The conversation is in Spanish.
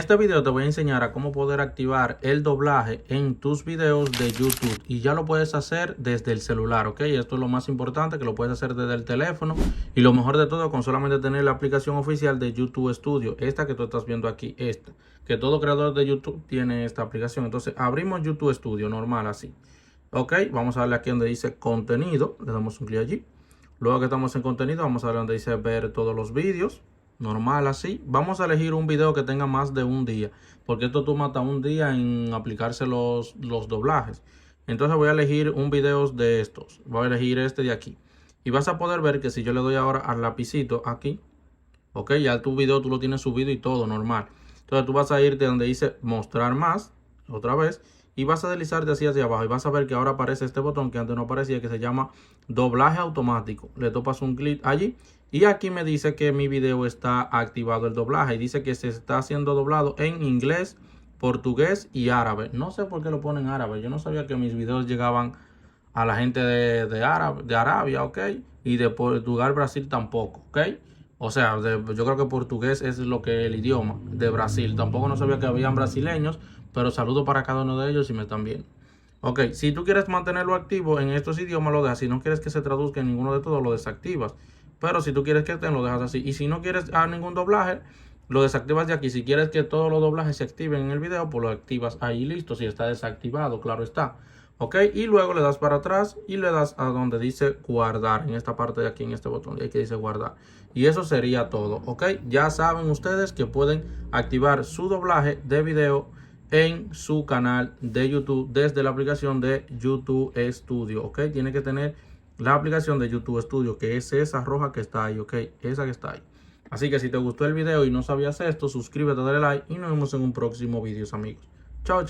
este video te voy a enseñar a cómo poder activar el doblaje en tus videos de YouTube y ya lo puedes hacer desde el celular, ¿ok? Esto es lo más importante, que lo puedes hacer desde el teléfono y lo mejor de todo con solamente tener la aplicación oficial de YouTube Studio, esta que tú estás viendo aquí, esta, que todo creador de YouTube tiene esta aplicación. Entonces abrimos YouTube Studio normal así, ¿ok? Vamos a darle aquí donde dice contenido, le damos un clic allí. Luego que estamos en contenido, vamos a darle donde dice ver todos los vídeos. Normal así. Vamos a elegir un video que tenga más de un día, porque esto toma hasta un día en aplicarse los doblajes. Entonces voy a elegir un video de estos. Voy a elegir este de aquí. Y vas a poder ver que si yo le doy ahora al lapicito aquí, ok, ya tu video tú lo tienes subido y todo normal. Entonces tú vas a irte donde dice mostrar más, otra vez, y vas a deslizarte así hacia abajo y vas a ver que ahora aparece este botón que antes no aparecía, que se llama doblaje automático. Le topas un clic allí y aquí me dice que mi video está activado el doblaje y dice que se está haciendo doblado en inglés, portugués y árabe. No sé por qué lo ponen árabe. Yo no sabía que mis videos llegaban a la gente de Arabia, ok, y de Portugal, Brasil tampoco, ok. O sea, yo creo que portugués es lo que el idioma de Brasil. Tampoco no sabía que habían brasileños, pero saludo para cada uno de ellos si me están viendo. Ok, si tú quieres mantenerlo activo en estos idiomas, lo dejas. Si no quieres que se traduzca en ninguno de todos, lo desactivas. Pero si tú quieres que estén, lo dejas así. Y si no quieres ningún doblaje, lo desactivas de aquí. Si quieres que todos los doblajes se activen en el video, pues lo activas ahí, listo. Si está desactivado, claro está. Ok, y luego le das para atrás y le das a donde dice guardar, en esta parte de aquí, en este botón, y aquí dice guardar. Y eso sería todo, ok. Ya saben ustedes que pueden activar su doblaje de video en su canal de YouTube desde la aplicación de YouTube Studio, ok. Tiene que tener la aplicación de YouTube Studio, que es esa roja que está ahí, ok, esa que está ahí. Así que si te gustó el video y no sabías esto, suscríbete, dale like y nos vemos en un próximo video, amigos. Chao, chao.